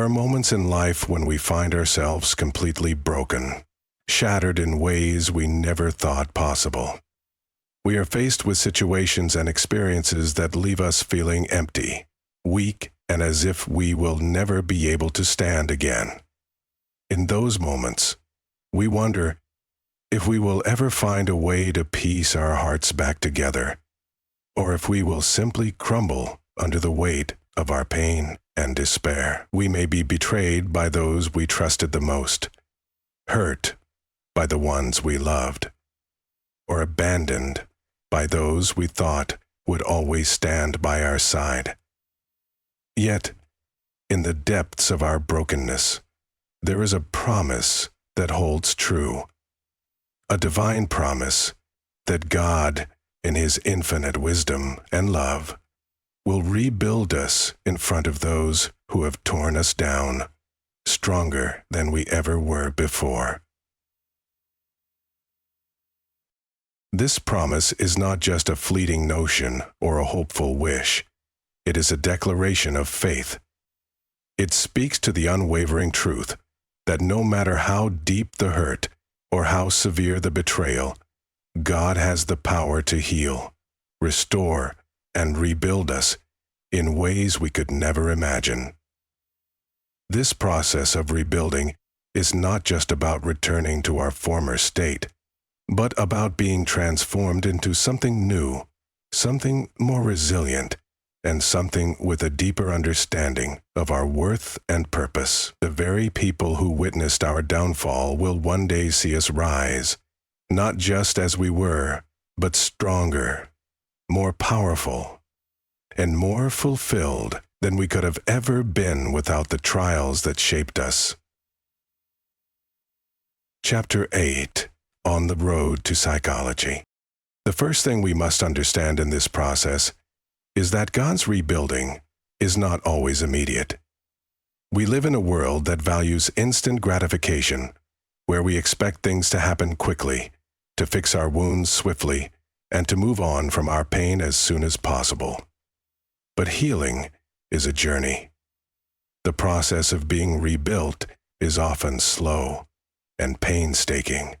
There are moments in life when we find ourselves completely broken, shattered in ways we never thought possible. We are faced with situations and experiences that leave us feeling empty, weak, and as if we will never be able to stand again. In those moments, we wonder if we will ever find a way to piece our hearts back together, or if we will simply crumble under the weight of our pain and despair. We may be betrayed by those we trusted the most, hurt by the ones we loved, or abandoned by those we thought would always stand by our side. Yet, in the depths of our brokenness, there is a promise that holds true, a divine promise that God, in His infinite wisdom and love, will rebuild us in front of those who have torn us down, stronger than we ever were before. This promise is not just a fleeting notion or a hopeful wish. It is a declaration of faith. It speaks to the unwavering truth that no matter how deep the hurt or how severe the betrayal, God has the power to heal, restore, and rebuild us in ways we could never imagine. This process of rebuilding is not just about returning to our former state, but about being transformed into something new, something more resilient, and something with a deeper understanding of our worth and purpose. The very people who witnessed our downfall will one day see us rise, not just as we were, but stronger, more powerful, and more fulfilled than we could have ever been without the trials that shaped us. Chapter 8. On the Road to Psychology. The first thing we must understand in this process is that God's rebuilding is not always immediate. We live in a world that values instant gratification, where we expect things to happen quickly, to fix our wounds swiftly, and to move on from our pain as soon as possible. But healing is a journey. The process of being rebuilt is often slow and painstaking.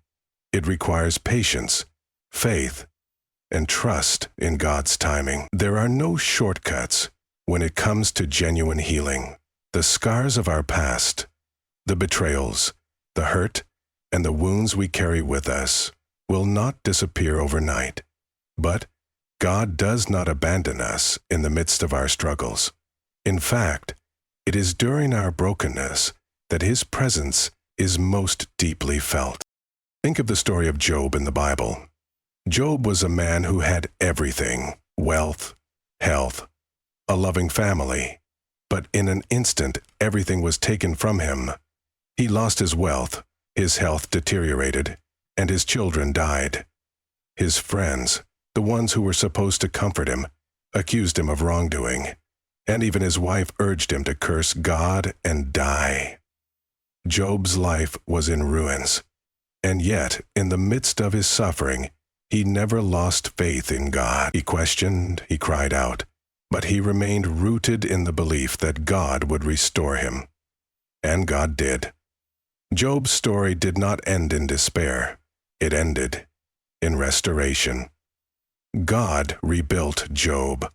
It requires patience, faith, and trust in God's timing. There are no shortcuts when it comes to genuine healing. The scars of our past, the betrayals, the hurt, and the wounds we carry with us will not disappear overnight. But God does not abandon us in the midst of our struggles. In fact, it is during our brokenness that His presence is most deeply felt. Think of the story of Job in the Bible. Job was a man who had everything: wealth, health, a loving family. But in an instant, everything was taken from him. He lost his wealth, his health deteriorated, and his children died. His friends, the ones who were supposed to comfort him, accused him of wrongdoing, and even his wife urged him to curse God and die. Job's life was in ruins, and yet, in the midst of his suffering, he never lost faith in God. He questioned, he cried out, but he remained rooted in the belief that God would restore him. And God did. Job's story did not end in despair. It ended in restoration. God rebuilt Job,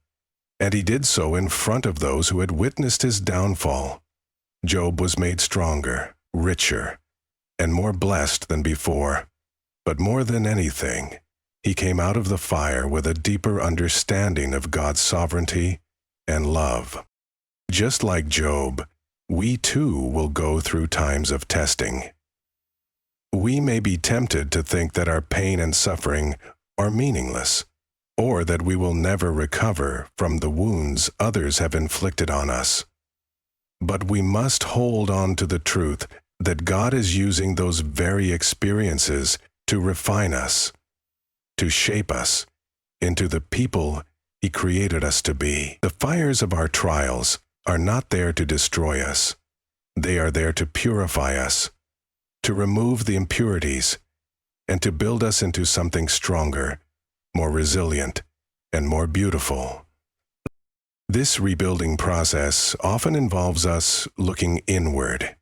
and He did so in front of those who had witnessed his downfall. Job was made stronger, richer, and more blessed than before. But more than anything, he came out of the fire with a deeper understanding of God's sovereignty and love. Just like Job, we too will go through times of testing. We may be tempted to think that our pain and suffering are meaningless, or that we will never recover from the wounds others have inflicted on us. But we must hold on to the truth that God is using those very experiences to refine us, to shape us into the people He created us to be. The fires of our trials are not there to destroy us. They are there to purify us, to remove the impurities, and to build us into something stronger, more resilient, and more beautiful. This rebuilding process often involves us looking inward.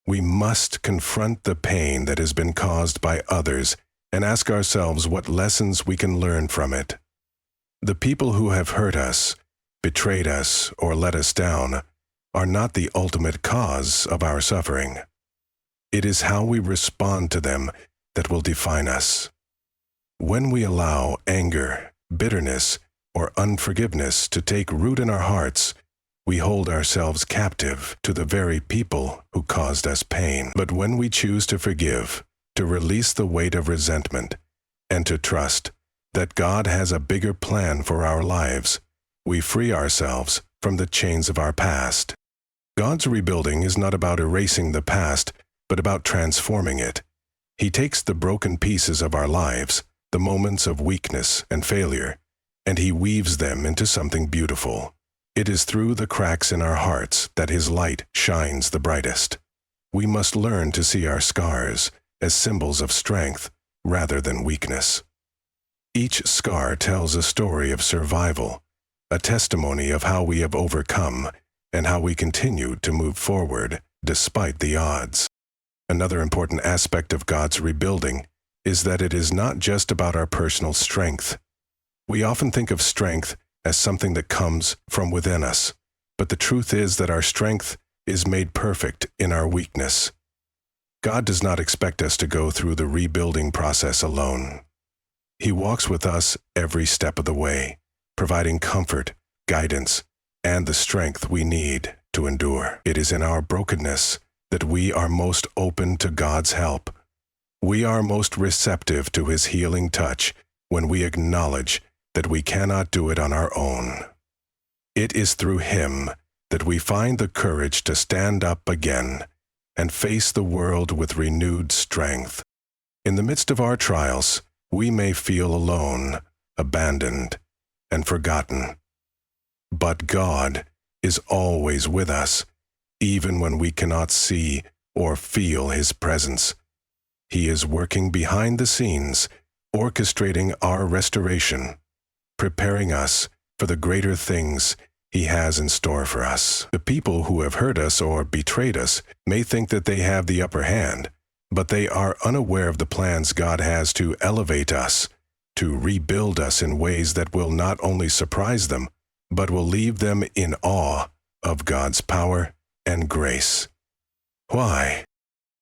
We must confront the pain that has been caused by others and ask ourselves what lessons we can learn from it. The people who have hurt us, betrayed us, or let us down are not the ultimate cause of our suffering. It is how we respond to them that will define us. When we allow anger, bitterness, or unforgiveness to take root in our hearts, we hold ourselves captive to the very people who caused us pain. But when we choose to forgive, to release the weight of resentment, and to trust that God has a bigger plan for our lives, we free ourselves from the chains of our past. God's rebuilding is not about erasing the past, but about transforming it. He takes the broken pieces of our lives, the moments of weakness and failure, and He weaves them into something beautiful. It is through the cracks in our hearts that His light shines the brightest. We must learn to see our scars as symbols of strength rather than weakness. Each scar tells a story of survival, a testimony of how we have overcome and how we continue to move forward despite the odds. Another important aspect of God's rebuilding is that it is not just about our personal strength. We often think of strength as something that comes from within us, but the truth is that our strength is made perfect in our weakness. God does not expect us to go through the rebuilding process alone. He walks with us every step of the way, providing comfort, guidance, and the strength we need to endure. It is in our brokenness that we are most open to God's help. We are most receptive to His healing touch when we acknowledge that we cannot do it on our own. It is through Him that we find the courage to stand up again and face the world with renewed strength. In the midst of our trials, we may feel alone, abandoned, and forgotten. But God is always with us, even when we cannot see or feel His presence. He is working behind the scenes, orchestrating our restoration, preparing us for the greater things He has in store for us. The people who have hurt us or betrayed us may think that they have the upper hand, but they are unaware of the plans God has to elevate us, to rebuild us in ways that will not only surprise them, but will leave them in awe of God's power and grace. Why?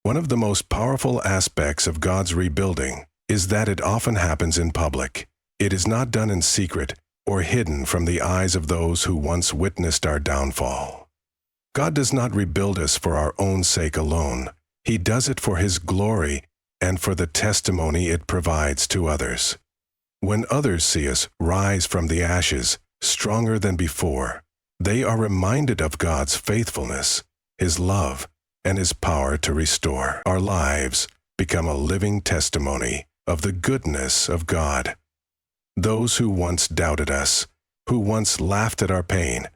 One of the most powerful aspects of God's rebuilding is that it often happens in public. It is not done in secret or hidden from the eyes of those who once witnessed our downfall. God does not rebuild us for our own sake alone. He does it for His glory and for the testimony it provides to others. When others see us rise from the ashes, stronger than before, they are reminded of God's faithfulness, His love, and His power to restore. Our lives become a living testimony of the goodness of God. Those who once doubted us, who once laughed at our pain,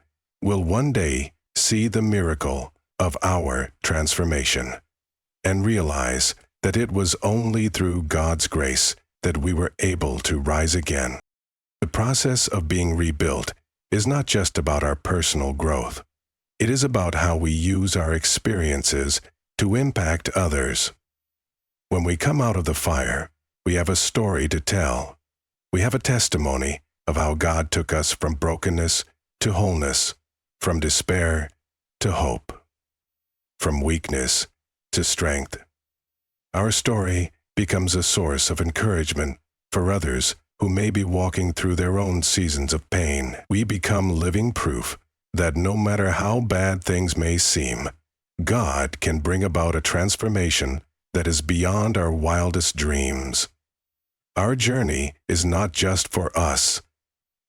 will one day see the miracle of our transformation and realize that it was only through God's grace that we were able to rise again. The process of being rebuilt is not just about our personal growth. It is about how we use our experiences to impact others. When we come out of the fire, we have a story to tell. We have a testimony of how God took us from brokenness to wholeness, from despair to hope, from weakness to strength. Our story becomes a source of encouragement for others who may be walking through their own seasons of pain. We become living proof that no matter how bad things may seem, God can bring about a transformation that is beyond our wildest dreams. Our journey is not just for us.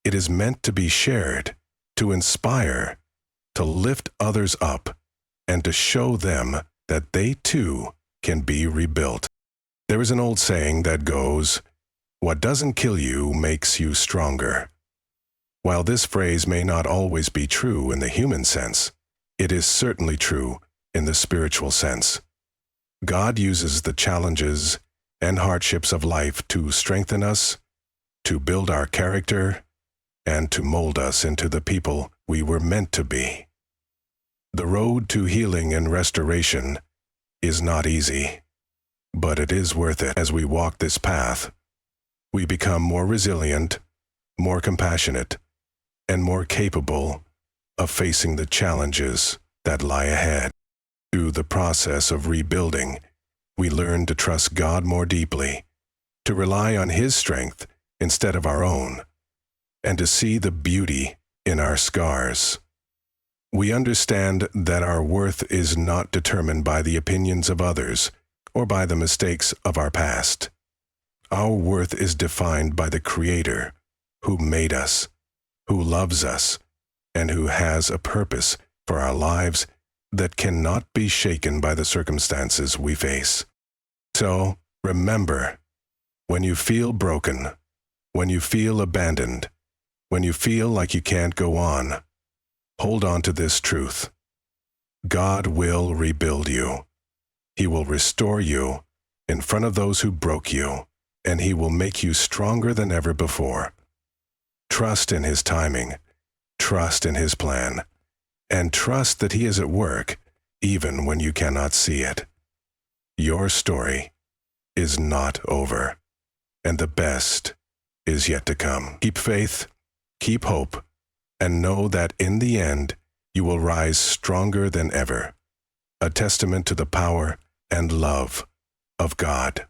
It is meant to be shared, to inspire, to lift others up, and to show them that they too can be rebuilt. There is an old saying that goes, "What doesn't kill you makes you stronger." While this phrase may not always be true in the human sense, it is certainly true in the spiritual sense. God uses the challenges and hardships of life to strengthen us, to build our character, and to mold us into the people we were meant to be. The road to healing and restoration is not easy, but it is worth it. As we walk this path, we become more resilient, more compassionate, and more capable of facing the challenges that lie ahead. Through the process of rebuilding, we learn to trust God more deeply, to rely on His strength instead of our own, and to see the beauty in our scars. We understand that our worth is not determined by the opinions of others or by the mistakes of our past. Our worth is defined by the Creator who made us, who loves us, and who has a purpose for our lives that cannot be shaken by the circumstances we face. So, remember, when you feel broken, when you feel abandoned, when you feel like you can't go on, hold on to this truth. God will rebuild you. He will restore you in front of those who broke you, and He will make you stronger than ever before. Trust in His timing, trust in His plan, and trust that He is at work even when you cannot see it. Your story is not over, and the best is yet to come. Keep faith, keep hope, and know that in the end you will rise stronger than ever, a testament to the power and love of God.